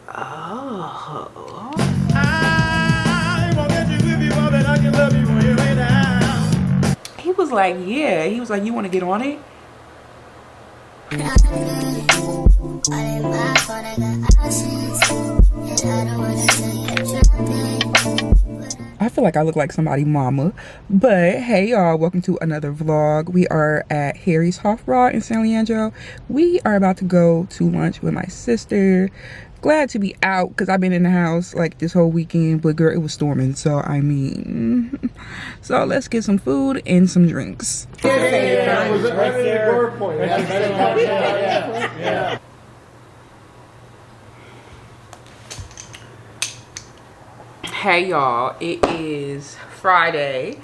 Oh. He was like, yeah. He was like, you want to get on it? I feel like I look like somebody's mama. But hey y'all, welcome to another vlog. We are at Harry's Hofbrau in San Leandro. We are about to go to lunch with my sister. Glad to be out because I've been in the house like this whole weekend, but girl, it was storming, so I mean, so let's get some food and some drinks. Hey y'all, it is Friday.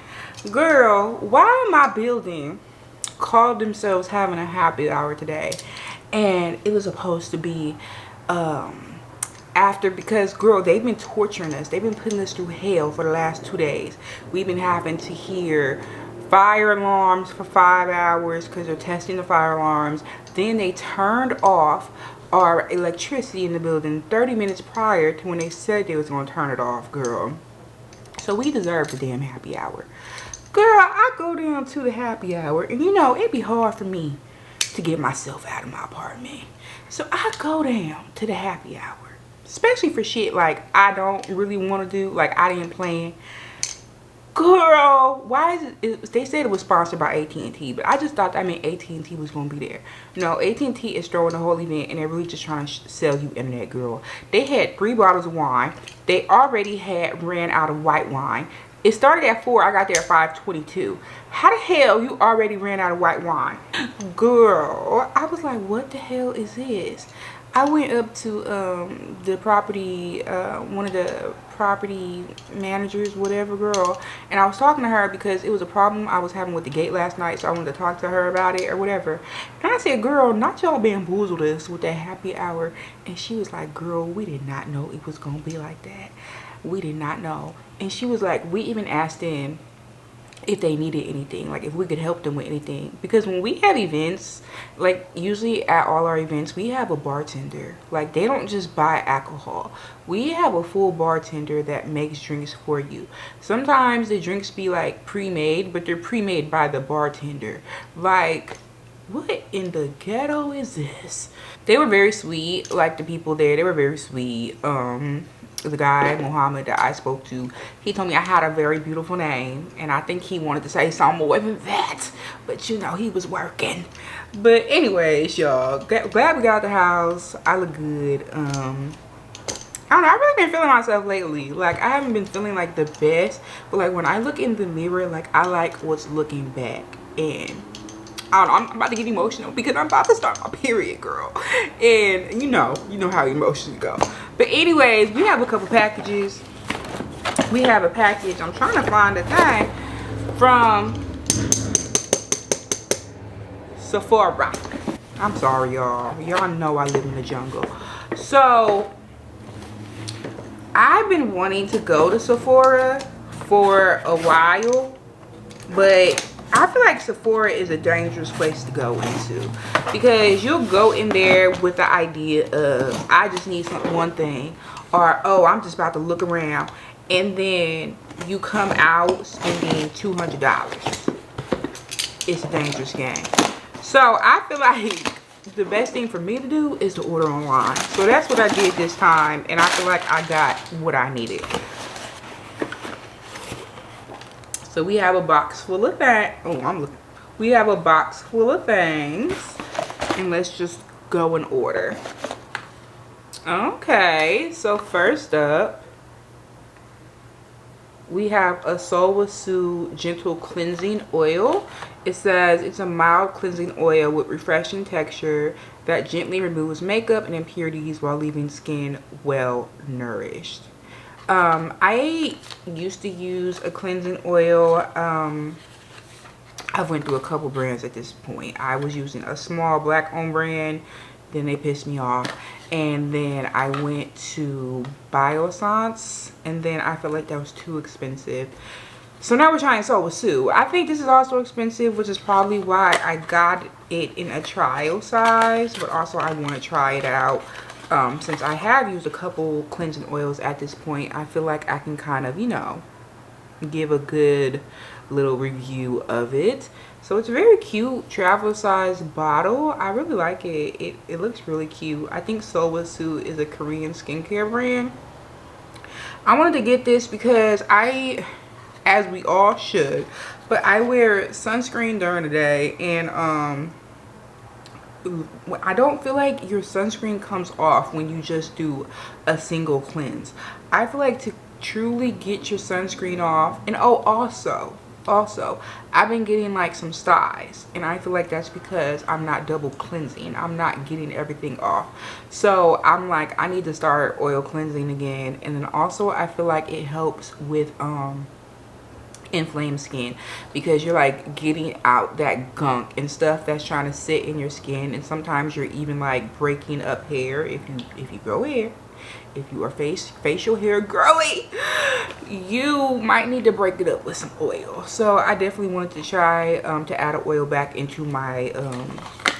Girl, why my building called themselves having a happy hour today? And it was supposed to be after, because girl, they've been torturing us. They've been putting us through hell for the last 2 days. We've been having to hear fire alarms for 5 hours because they're testing the fire alarms. Then they turned off our electricity in the building 30 minutes prior to when they said they was going to turn it off, girl. So we deserve the damn happy hour. Girl, I go down to the happy hour and you know, it'd be hard for me to get myself out of my apartment. So I go down to the happy hour, especially for shit like I don't really want to do, like I didn't plan. Girl, why is it, they said it was sponsored by AT&T, but I just thought that meant AT&T was going to be there. No, AT&T is throwing the whole event and they're really just trying to sell you internet, girl. They had 3 bottles of wine. They already had ran out of white wine. It started at 4, I got there at 5:22. How the hell you already ran out of white wine? Girl, I was like, what the hell is this? I went up to the property, one of the property managers, whatever, girl, and I was talking to her because it was a problem I was having with the gate last night, so I wanted to talk to her about it or whatever. And I said, girl, not y'all bamboozled us with that happy hour. And she was like, girl, we did not know it was gonna be like that. We did not know. And she was like, we even asked them if they needed anything, like if we could help them with anything, because when we have events, like usually at all our events we have a bartender. Like they don't just buy alcohol, we have a full bartender that makes drinks for you. Sometimes the drinks be like pre-made, but they're pre-made by the bartender. Like, what in the ghetto is this? They were very sweet, like the people there, they were very sweet. The guy Muhammad that I spoke to, he told me I had a very beautiful name, and I think he wanted to say something more than that, but you know, he was working. But anyways, y'all, glad we got out the house. I look good. I don't know, I've really been feeling myself lately. Like I haven't been feeling like the best, but like when I look in the mirror, like I like what's looking back. And I don't know, I'm about to get emotional because I'm about to start my period, girl. And you know how emotions go. But anyways, we have a couple packages. We have a package. I'm trying to find a thing from Sephora. I'm sorry, y'all. Y'all know I live in the jungle. So I've been wanting to go to Sephora for a while, but I feel like Sephora is a dangerous place to go into because you'll go in there with the idea of I just need one thing, or oh, I'm just about to look around, and then you come out spending $200. It's a dangerous game. So I feel like the best thing for me to do is to order online. So that's what I did this time, and I feel like I got what I needed. So we have a box full of that. Oh, I'm looking. We have a box full of things, and let's just go in order. Okay, so first up, we have a Solwasu Gentle Cleansing Oil. It says it's a mild cleansing oil with refreshing texture that gently removes makeup and impurities while leaving skin well nourished. I used to use a cleansing oil. I've went through a couple brands at this point. I was using a small black owned brand, then they pissed me off, and then I went to Biossance, and then I felt like that was too expensive. So now we're trying Solwasu. I think this is also expensive, which is probably why I got it in a trial size, but also I want to try it out. since I have used a couple cleansing oils at this point, I feel like I can kind of, you know, give a good little review of it. So it's a very cute travel size bottle. I really like it. It looks really cute. I think Sowasu is a Korean skincare brand. I wanted to get this because as we all should, but I wear sunscreen during the day, and I don't feel like your sunscreen comes off when you just do a single cleanse. I feel like to truly get your sunscreen off, and oh, also I've been getting like some styes, and I feel like that's because I'm not double cleansing. I'm not getting everything off. So I'm like, I need to start oil cleansing again. And then also I feel like it helps with inflamed skin, because you're like getting out that gunk and stuff that's trying to sit in your skin, and sometimes you're even like breaking up hair if you grow hair. If you are facial hair girly, you might need to break it up with some oil. So I definitely wanted to try to add an oil back into my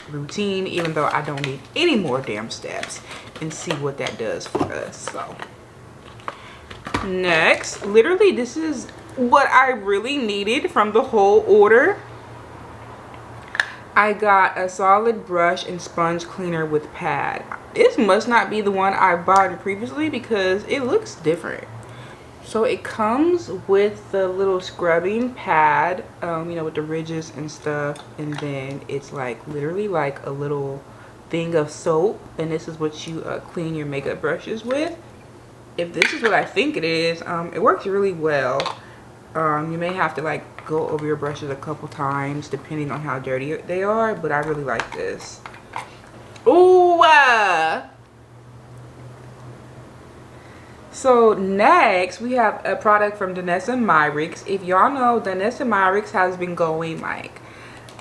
routine, even though I don't need any more damn steps, and see what that does for us. So next, literally this is what I really needed from the whole order. I got a solid brush and sponge cleaner with pad. This must not be the one I bought previously because it looks different. So it comes with the little scrubbing pad, you know, with the ridges and stuff, and then it's like literally like a little thing of soap, and this is what you clean your makeup brushes with. If this is what I think it is, it works really well. You may have to like go over your brushes a couple times depending on how dirty they are, but I really like this. Ooh, so next we have a product from YvonneMaere. If y'all know, YvonneMaere has been going like,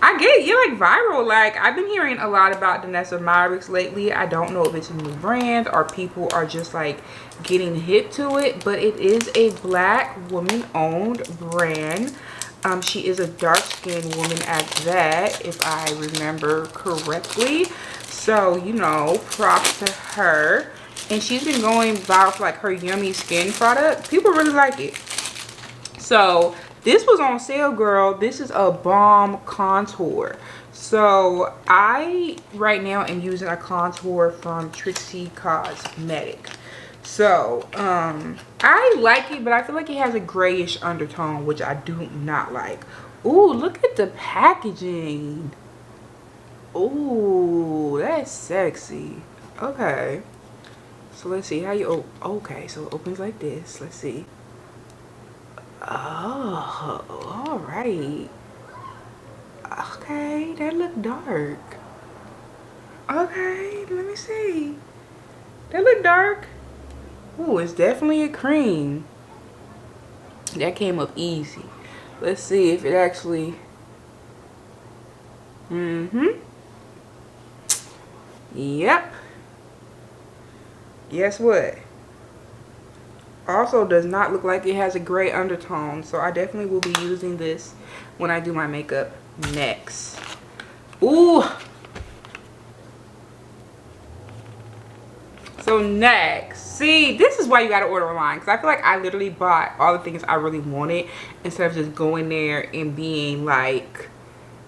I get it, you're like viral. Like, I've been hearing a lot about YvonneMaere lately. I don't know if it's a new brand or people are just like getting hip to it, but it is a black woman owned brand. She is a dark skinned woman at that, if I remember correctly. So, you know, props to her. And she's been going viral for like her yummy skin product. People really like it. So this was on sale, girl. This is a balm contour. So I right now am using a contour from Trixie Cosmetic. So I like it, but I feel like it has a grayish undertone, which I do not like. Ooh, look at the packaging. Ooh, that's sexy. Okay, so let's see how you okay, so it opens like this. Let's see. Oh, all right. Okay, that look dark. Okay, let me see. That look dark. Ooh, it's definitely a cream. That came up easy. Let's see if it actually. Yep. Guess what? Also does not look like it has a gray undertone, so I definitely will be using this when I do my makeup next. Ooh. So next, see, this is why you gotta order online, because I feel like I literally bought all the things I really wanted instead of just going there and being like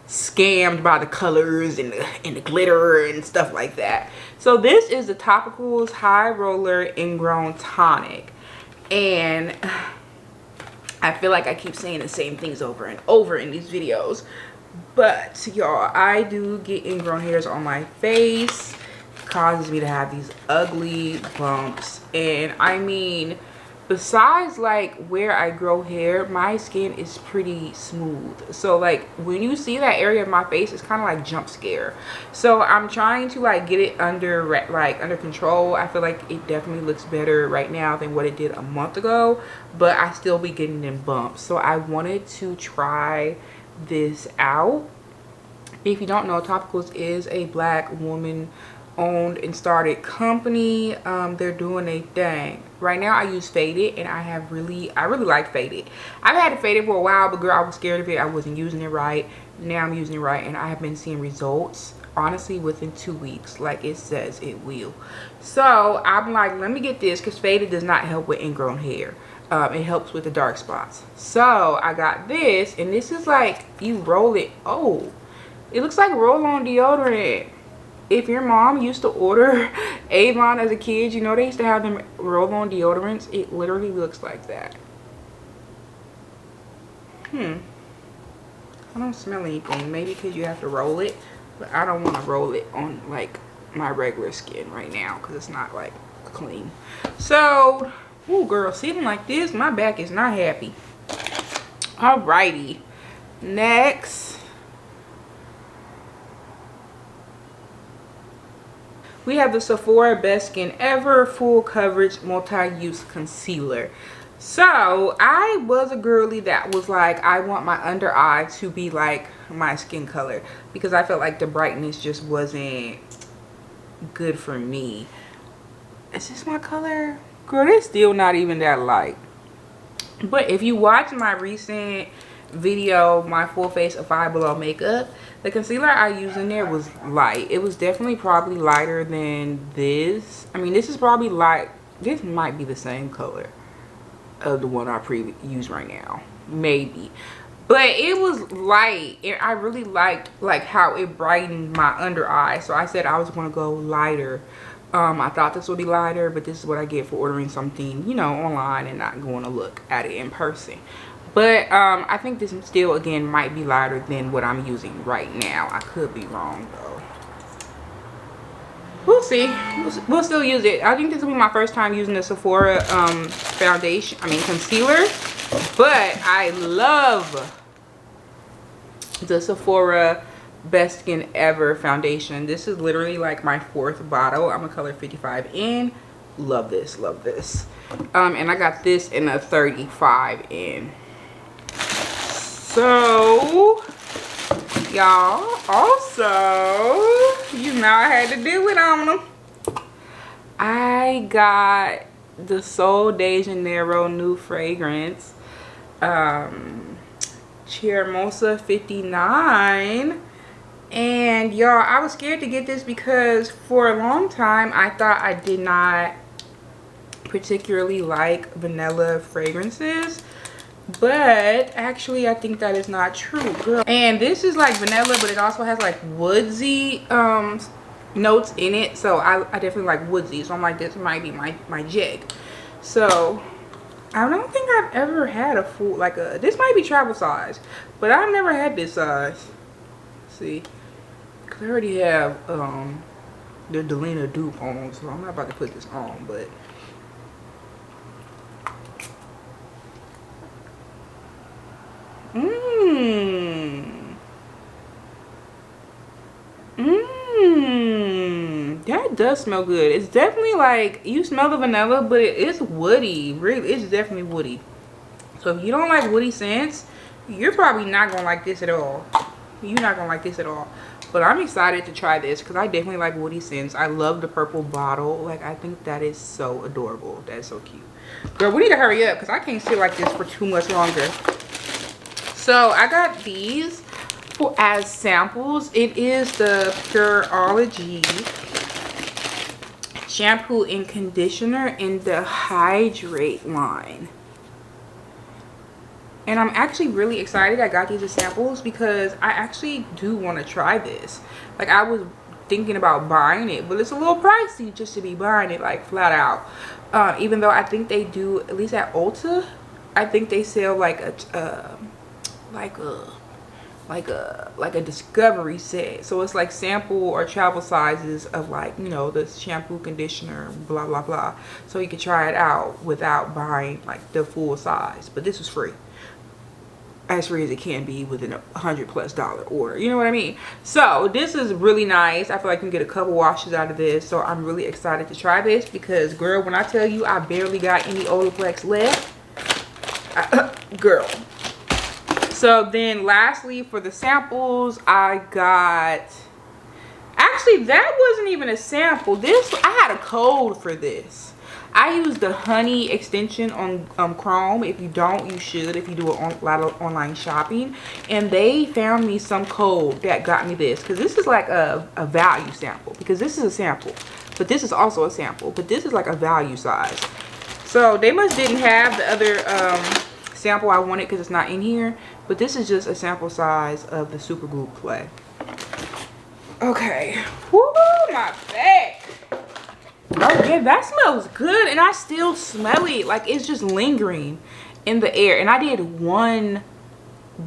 scammed by the colors and the glitter and stuff like that. So this is the Topicals High Roller Ingrown Tonic, and I feel like I keep saying the same things over and over in these videos, but y'all, I do get ingrown hairs on my face. Causes me to have these ugly bumps, and I mean, besides like where I grow hair, my skin is pretty smooth. So like when you see that area of my face, it's kind of like jump scare. So I'm trying to like get it under control. I feel like it definitely looks better right now than what it did a month ago, but I still be getting them bumps. So I wanted to try this out. If you don't know, Topicals is a black woman owned and started company. They're doing a thing right now. I use Faded, and I really like Faded. I've had it Faded for a while, but girl, I was scared of it. I wasn't using it right. Now I'm using it right, and I have been seeing results. honestly within 2 weeks, like it says it will. So I'm like, let me get this, because faded does not help with ingrown hair. It helps with the dark spots. So I got this, and this is like, you roll it. Oh, it looks like roll-on deodorant. If your mom used to order Avon as a kid, you know they used to have them roll-on deodorants. It literally looks like that. I don't smell anything. Maybe because you have to roll it, but I don't want to roll it on like my regular skin right now because it's not like clean. So, ooh, girl, sitting like this, my back is not happy. Alrighty, next we have the Sephora Best Skin Ever Full Coverage Multi-Use Concealer. So I was a girly that was like, I want my under eye to be like my skin color, because I felt like the brightness just wasn't good for me. Is this my color? Girl, it's still not even that light. But if you watch my recent video, my full face of Five Below makeup, the concealer I used in there was light. It was definitely probably lighter than this. I mean, this is probably light. This might be the same color of the one I use right now, maybe, but it was light, and I really liked like how it brightened my under eye. So I said I was going to go lighter. I thought this would be lighter, but this is what I get for ordering something, you know, online and not going to look at it in person. But I think this still again might be lighter than what I'm using right now. I could be wrong though. We'll see. We'll still use it. I think this will be my first time using the Sephora concealer. But I love the Sephora Best Skin Ever foundation. This is literally like my 4th bottle. I'm a color 55 in. Love this, love this. And I got this in a 35 in. So y'all, also, you know I had to do it on them. I got the Sol de Janeiro new fragrance, Chermosa 59. And y'all, I was scared to get this because for a long time I thought I did not particularly like vanilla fragrances. But actually I think that is not true, girl. And this is like vanilla, but it also has like woodsy notes in it. So I definitely like woodsy. So I'm like, this might be my jig. So I don't think I've ever had a full, like a, this might be travel size, but I've never had this size. See, because I already have the Delina dupe on, so I'm not about to put this on, but that does smell good. It's definitely like, you smell the vanilla, but it's woody. Really, it's definitely woody. So if you don't like woody scents, you're probably not gonna like this at all. You're not gonna like this at all. But I'm excited to try this because I definitely like woody scents. I love the purple bottle. Like, I think that is so adorable. That's so cute. Girl, we need to hurry up because I can't sit like this for too much longer. So I got these as samples. It is the Pureology shampoo and conditioner in the Hydrate line. And I'm actually really excited I got these as samples because I actually do want to try this. Like, I was thinking about buying it, but it's a little pricey just to be buying it like flat out. Even though I think they do, at least at Ulta, I think they sell like a discovery set. So it's like sample or travel sizes of, like, you know, the shampoo, conditioner, blah blah blah, so you can try it out without buying like the full size. But this was free, as free as it can be within $100+ order, you know what I mean? So this is really nice. I feel like I can get a couple washes out of this, so I'm really excited to try this because, girl, when I tell you I barely got any Olaplex left, girl. So then lastly, for the samples, I Actually, that wasn't even a sample. This, I had a code for this. I used the honey extension on Chrome. If you don't, you should if you do a lot of online shopping. And they found me some code that got me this. Because this is like a value sample. Because this is a sample. But this is also a sample. But this is like a value size. So they must didn't have the other sample I wanted because it's not in here. But this is just a sample size of the super glue clay. Okay. Woo, my back. Oh yeah, that smells good, and I still smell it. Like it's just lingering in the air. And I did one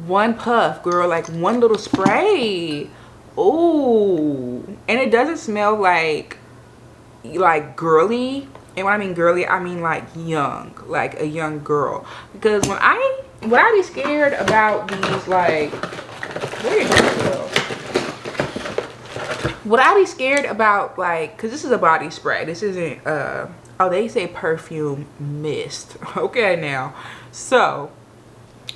puff, girl, like one little spray. Ooh, and it doesn't smell like girly. And when I mean girly, I mean like young, like a young girl. Because when I be scared about these, like, where did it go? Would I be scared about, like, because this is a body spray. This isn't, oh, they say perfume mist. Okay, now. So,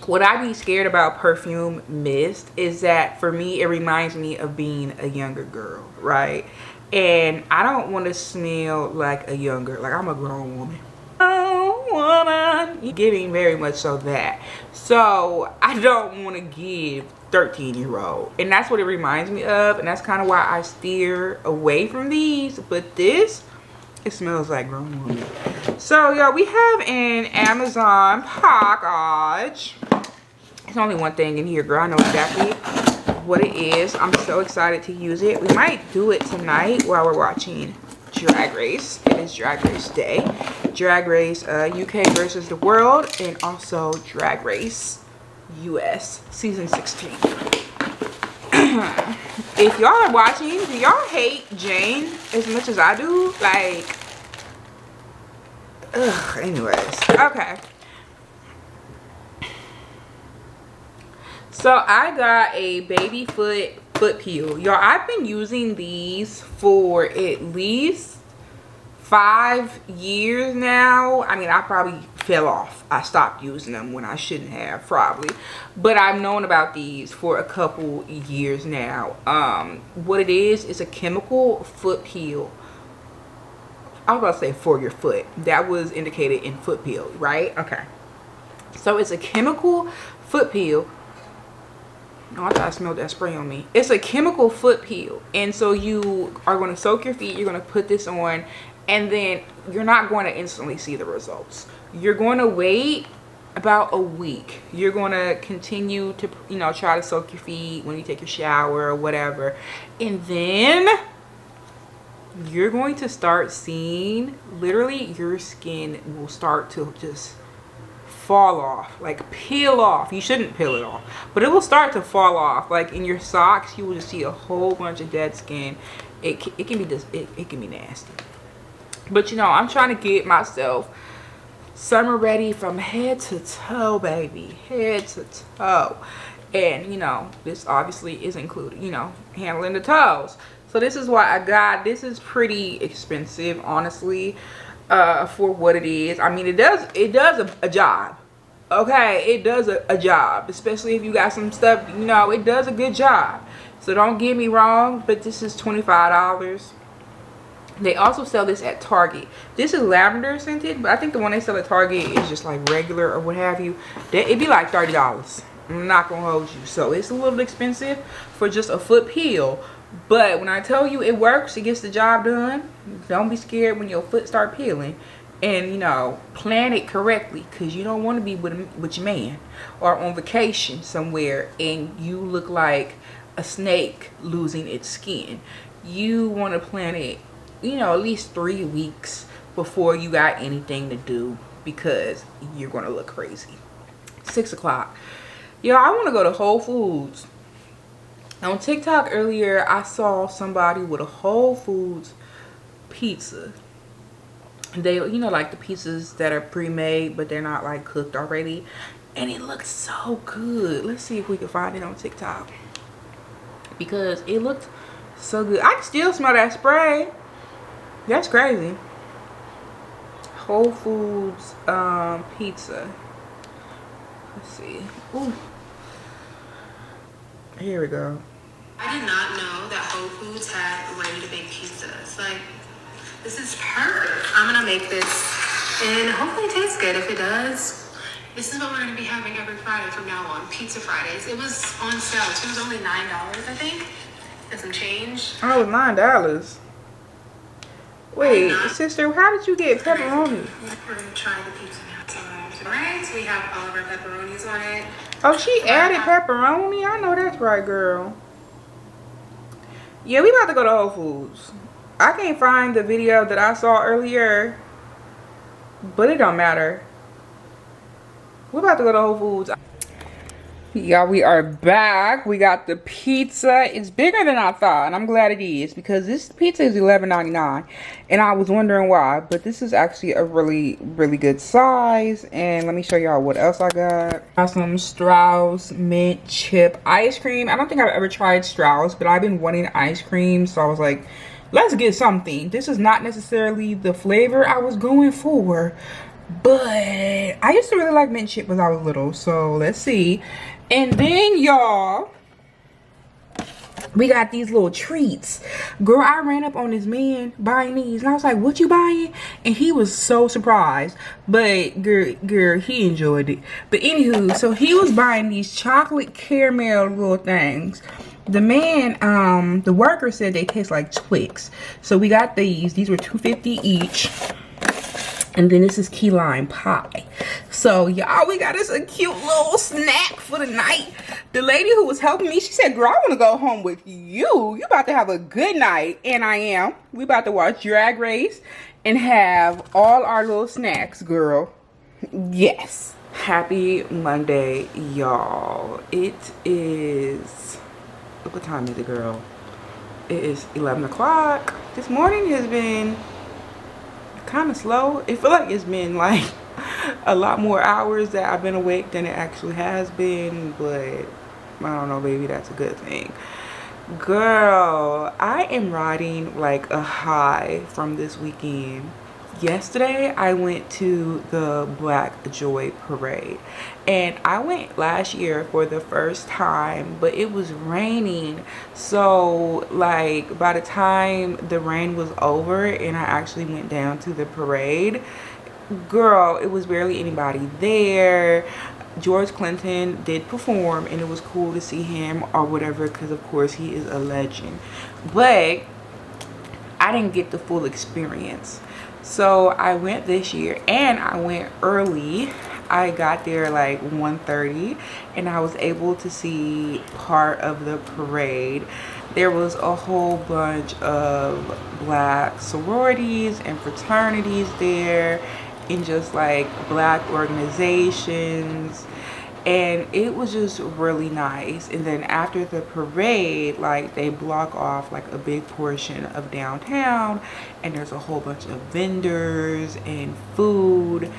would I be scared about perfume mist is that, for me, it reminds me of being a younger girl, right? And I don't want to smell like a younger, like I'm a grown woman. Woman, giving very much so that. So, I don't want to give 13-year-old, and that's what it reminds me of, and that's kind of why I steer away from these. But this, it smells like grown woman. So y'all, we have an Amazon package. It's only one thing in here, girl. I know exactly what it is. I'm so excited to use it. We might do it tonight while we're watching Drag Race. It is Drag Race day. Drag Race UK versus the world, and also Drag Race US season 16. If y'all are watching, do y'all hate Jane as much as I do? Like, ugh, anyways. Okay. So I got a baby foot peel. Y'all, I've been using these for at least 5 years now. I mean, I probably fell off. I stopped using them when I shouldn't have, probably. But I've known about these for a couple years now. What it is a chemical foot peel. I was about to say for your foot. That was indicated in foot peel, right? Okay. So it's a chemical foot peel. Oh, I thought I smelled that spray on me. It's a chemical foot peel. And so you are going to soak your feet. You're going to put this on. And then you're not going to instantly see the results. You're going to wait about a week. You're going to continue to, you know, try to soak your feet when you take your shower or whatever. And then you're going to start seeing, literally, your skin will start to just fall off, like peel off. You shouldn't peel it off, but it will start to fall off. Like in your socks, you will just see a whole bunch of dead skin. It can be just, it can be nasty. But you know, I'm trying to get myself summer ready from head to toe, baby. Head to toe. And you know, this obviously is included, you know, handling the toes. So this is why I got, this is pretty expensive, honestly, for what it is. I mean, it does a job. Okay, it does a job, especially if you got some stuff, you know, it does a good job. So don't get me wrong, but this is $25. They also sell this at Target. This is lavender scented, but I think the one they sell at Target is just like regular or what have you. It'd be like $30. I'm not gonna hold you. So it's a little expensive for just a foot peel. But when I tell you it works, it gets the job done. Don't be scared when your foot start peeling. And, you know, plan it correctly, because you don't want to be with your man or on vacation somewhere and you look like a snake losing its skin. You want to plan it, you know, at least 3 weeks before you got anything to do, because you're going to look crazy. 6 o'clock. Yo, I want to go to Whole Foods. On TikTok earlier, I saw somebody with a Whole Foods pizza. They, you know, like the pizzas that are pre-made, but they're not like cooked already. And it looked so good. Let's see if we can find it on TikTok, because it looked so good. I can still smell that spray. That's crazy. Whole Foods pizza. Let's see. Ooh. Here we go. I did not know that Whole Foods had ready-to-bake pizzas. Like, this is perfect. I'm gonna make this and hopefully it tastes good. If it does, this is what we're gonna be having every Friday from now on. Pizza Fridays. It was on sale. It was only $9, I think. And some change. Oh, $9. Wait, sister, how did you get pepperoni? We're gonna try the pizza now. Alright, so we have all of our pepperonis on it. Oh, she added pepperoni? I know that's right, girl. Yeah, we about to go to Whole Foods. I can't find the video that I saw earlier, but it don't matter. We're about to go to Whole Foods. Yeah, we are back. We got the pizza. It's bigger than I thought, and I'm glad it is because this pizza is $11.99, and I was wondering why, but this is actually a really, really good size. And let me show y'all what else I got. Got some Strauss mint chip ice cream. I don't think I've ever tried Strauss, but I've been wanting ice cream, so I was like, let's get something. This is not necessarily the flavor I was going for, but I used to really like mint chip when I was little, so let's see. And then, y'all, we got these little treats. Girl, I ran up on this man buying these, and I was like, what you buying? And he was so surprised, but girl, he enjoyed it. But anywho, so he was buying these chocolate caramel little things. The man, the worker said they taste like Twix. So we got these. These were $2.50 each. And then this is key lime pie. So y'all, we got us a cute little snack for the night. The lady who was helping me, she said, girl, I want to go home with you. You about to have a good night. And I am. We about to watch Drag Race and have all our little snacks, girl. Yes. Happy Monday, y'all. It is, what time is it, girl? It is 11 o'clock. This morning has been kind of slow. It feels like it's been like a lot more hours that I've been awake than it actually has been, but I don't know, baby, that's a good thing. Girl, I am riding like a high from this weekend. Yesterday I went to the Black Joy Parade, and I went last year for the first time, but it was raining. So like by the time the rain was over and I actually went down to the parade, girl, it was barely anybody there. George Clinton did perform, and it was cool to see him or whatever, because of course he is a legend, but I didn't get the full experience. So I went this year, and I went early. I got there like 1:30, and I was able to see part of the parade. There was a whole bunch of black sororities and fraternities there, and just like black organizations, and it was just really nice. And then after the parade, like they block off like a big portion of downtown, and there's a whole bunch of vendors and food,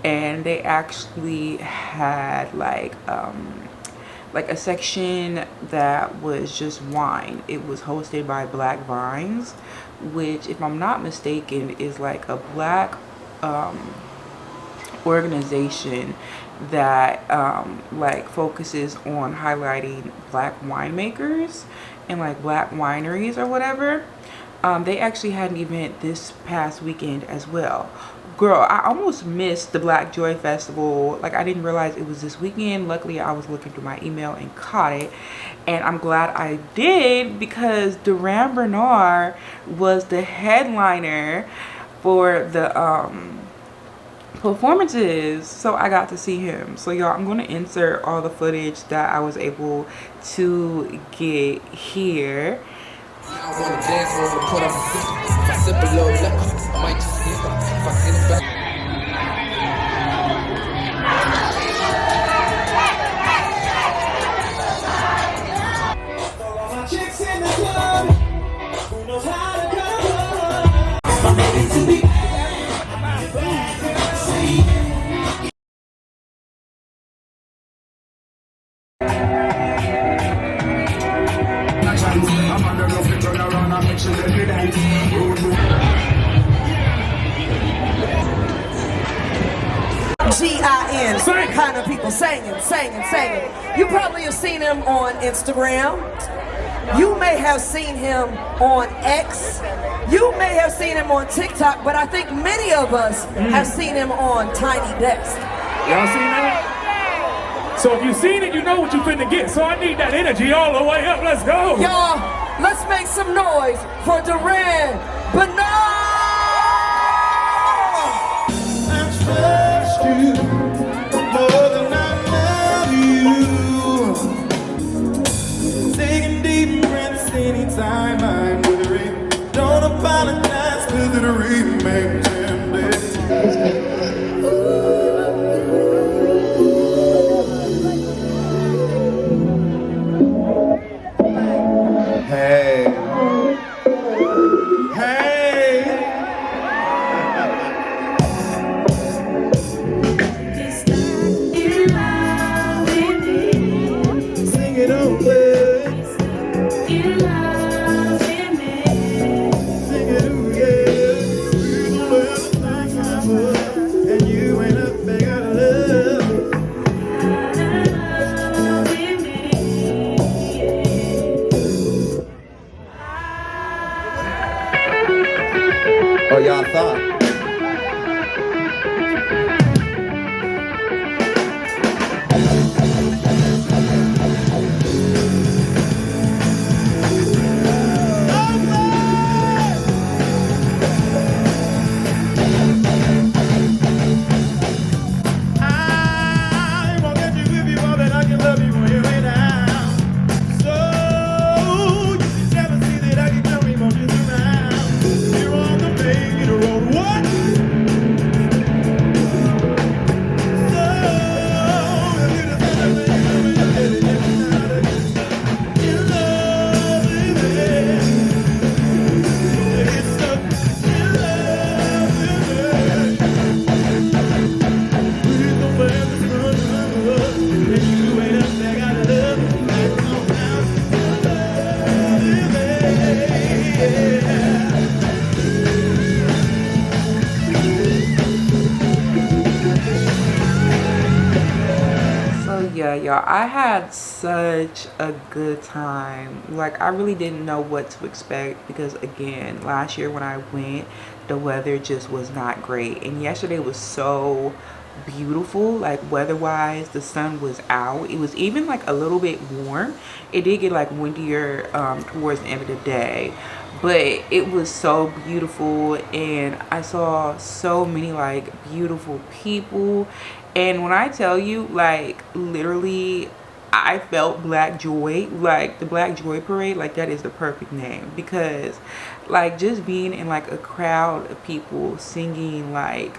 and they actually had like a section that was just wine. It was hosted by Black Vines, which, if I'm not mistaken, is like a black organization that like focuses on highlighting black winemakers and like black wineries or whatever. They actually had an event this past weekend as well. Girl, I almost missed the Black Joy Festival. Like, I didn't realize it was this weekend. Luckily, I was looking through my email and caught it, and I'm glad I did, because Durand Bernarr was the headliner for the performances, so I got to see him. So y'all, I'm going to insert all the footage that I was able to get here. G-I-N, kind of people singing. You probably have seen him on Instagram. You may have seen him on X. You may have seen him on TikTok, but I think many of us have seen him on Tiny Desk. Y'all seen that? So if you've seen it, you know what you're finna get. So I need that energy all the way up. Let's go. Y'all, let's make some noise for Durand Bernarr. I trust you more than I love you. Taking deep breaths anytime I'm with her. Don't apologize, cause it remains empty. Hey. Hey. Sing it over. Sing it over, yeah. And you ain't a bag of love. Oh, y'all thought. I won't get you if you want, but I can love you when you're down. So you should never see that I can tell me more just around. You're on the main road. What? So if you just let me know you're getting it now, in love with it. It's stuck in love with it. We're the way that's running love. And you ain't a bag of love. Like no doubt, love with it. So yeah, y'all, I had such a good time. Like, I really didn't know what to expect because, again, last year when I went, the weather just was not great. And yesterday was so beautiful, like weather-wise. The sun was out. It was even like a little bit warm. It did get like windier towards the end of the day, but it was so beautiful, and I saw so many like beautiful people. And when I tell you, like, literally I felt Black Joy, like the Black Joy Parade, like that is the perfect name, because like just being in like a crowd of people singing, like,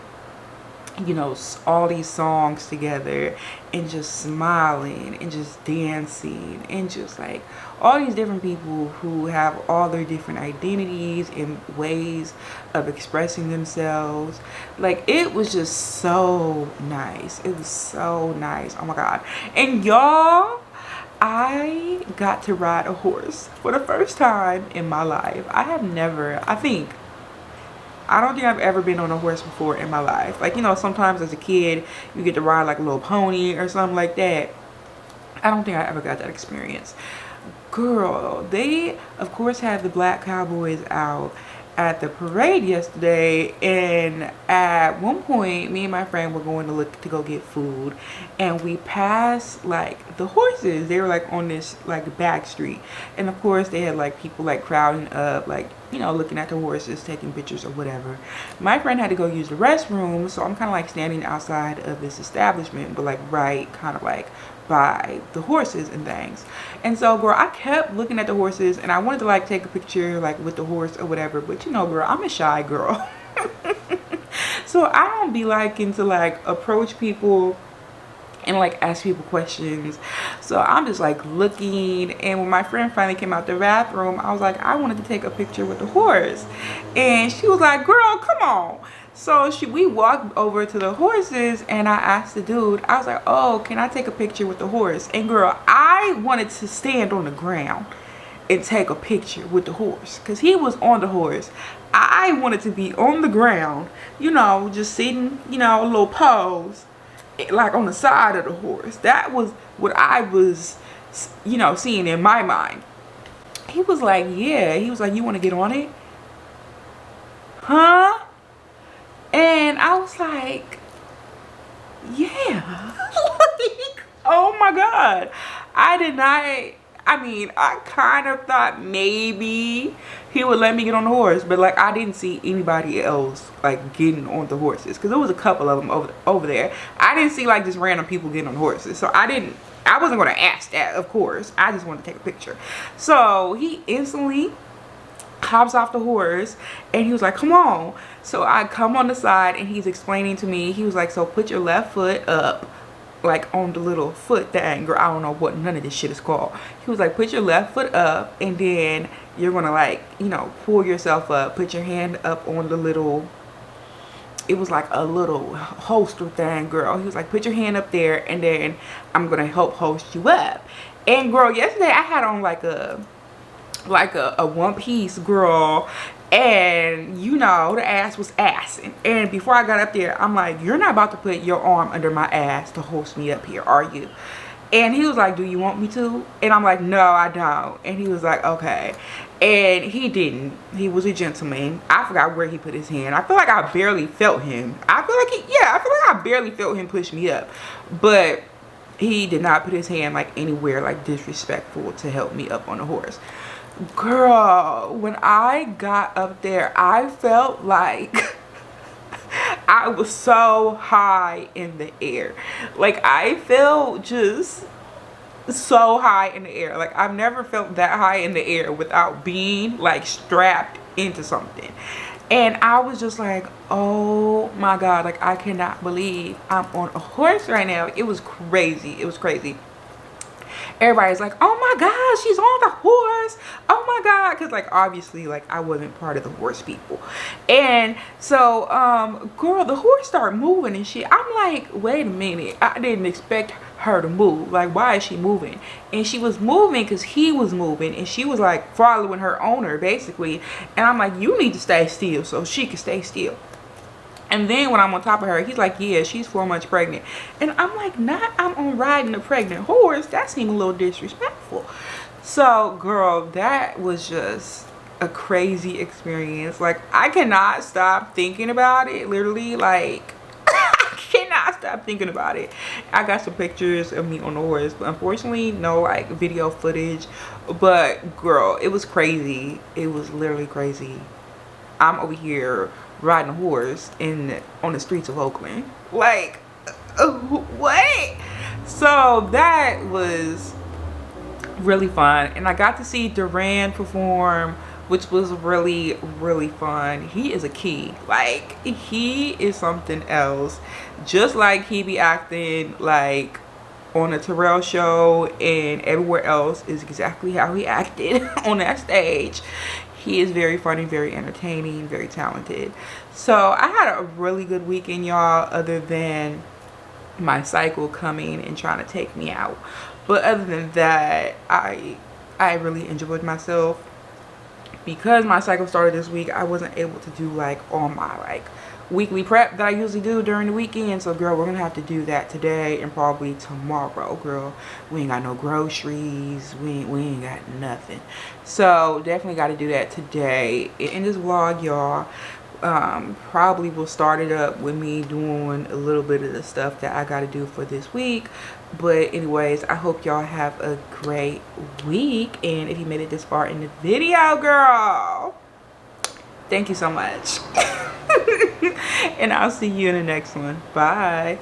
you know, all these songs together and just smiling and just dancing and just like all these different people who have all their different identities and ways of expressing themselves. Like, it was just so nice. It was so nice. Oh my God. And y'all, I got to ride a horse for the first time in my life. I don't think I've ever been on a horse before in my life. Like, you know, sometimes as a kid, you get to ride like a little pony or something like that. I don't think I ever got that experience. Girl, they, of course, had the Black Cowboys out at the parade yesterday, and at one point me and my friend were going to go get food, and we passed like the horses. They were like on this like back street, and of course they had like people like crowding up, like, you know, looking at the horses, taking pictures or whatever. My friend had to go use the restroom, so I'm kind of like standing outside of this establishment, but like right kind of like by the horses and things. And so, girl, I kept looking at the horses, and I wanted to like take a picture like with the horse or whatever, but you know, girl, I'm a shy girl. So I don't be liking to like approach people and like ask people questions. So I'm just like looking, and when my friend finally came out the bathroom, I was like, I wanted to take a picture with the horse, and she was like, girl, come on. So we walked over to the horses, and I asked the dude, I was like, oh, can I take a picture with the horse? And girl, I wanted to stand on the ground and take a picture with the horse because he was on the horse. I wanted to be on the ground, you know, just sitting, you know, a little pose, like on the side of the horse. That was what I was, you know, seeing in my mind. He was like, yeah. He was like, you want to get on it? Huh? And I was like, yeah. Like, oh my God. I did not, I mean, I kind of thought maybe he would let me get on the horse, but like I didn't see anybody else like getting on the horses, because there was a couple of them over there. I didn't see like just random people getting on horses, so I wasn't going to ask that, of course. I just wanted to take a picture. So he instantly hops off the horse and he was like, come on. So I come on the side and he's explaining to me. He was like, so put your left foot up, like on the little foot thing, or I don't know what none of this shit is called. He was like, put your left foot up, and then you're gonna, like, you know, pull yourself up, put your hand up on the little, it was like a little holster thing, girl. He was like, put your hand up there, and then I'm gonna help host you up. And girl, yesterday I had on like a one piece, girl, and you know the ass was assing. And before I got up there, I'm like, you're not about to put your arm under my ass to host me up here, are you? And he was like, do you want me to? And I'm like, no, I don't. And he was like, okay. And he didn't. He was a gentleman. I forgot where he put his hand. I feel like I barely felt him. I feel like I barely felt him push me up. But he did not put his hand like anywhere like disrespectful to help me up on the horse. Girl, when I got up there, I felt like I was so high in the air. Like I felt just so high in the air. Like I've never felt that high in the air without being like strapped into something. And I was just like, oh my God, like I cannot believe I'm on a horse right now. It was crazy. It was crazy. Everybody's like, oh my God, she's on the horse. Oh my God. Because like obviously like I wasn't part of the horse people. And so girl, the horse started moving and shit. I'm like, wait a minute, I didn't expect her to move. Like, why is she moving? And she was moving because he was moving, and she was like following her owner basically. And I'm like, you need to stay still so she can stay still. And then when I'm on top of her, he's like, yeah, she's 4 months pregnant. And I'm like, I'm on riding a pregnant horse. That seemed a little disrespectful. So girl, that was just a crazy experience. Like I cannot stop thinking about it. Literally, like I cannot stop thinking about it. I got some pictures of me on the horse, but unfortunately no like video footage. But girl, it was crazy. It was literally crazy. I'm over here riding a horse on the streets of Oakland. Like what? So that was really fun, and I got to see Durand perform, which was really, really fun. He is a key. Like he is something else. Just like he be acting like on the Terrell show and everywhere else is exactly how he acted on that stage. He is very funny, very entertaining, very talented. So I had a really good weekend, y'all, other than my cycle coming and trying to take me out. But other than that, I really enjoyed myself. Because my cycle started this week, I wasn't able to do like all my like weekly prep that I usually do during the weekend. So girl, we're gonna have to do that today and probably tomorrow. Girl, we ain't got no groceries, we ain't got nothing. So definitely got to do that today. In this vlog, y'all, probably will start it up with me doing a little bit of the stuff that I got to do for this week. But anyways, I hope y'all have a great week, and if you made it this far in the video, girl, thank you so much. And I'll see you in the next one. Bye.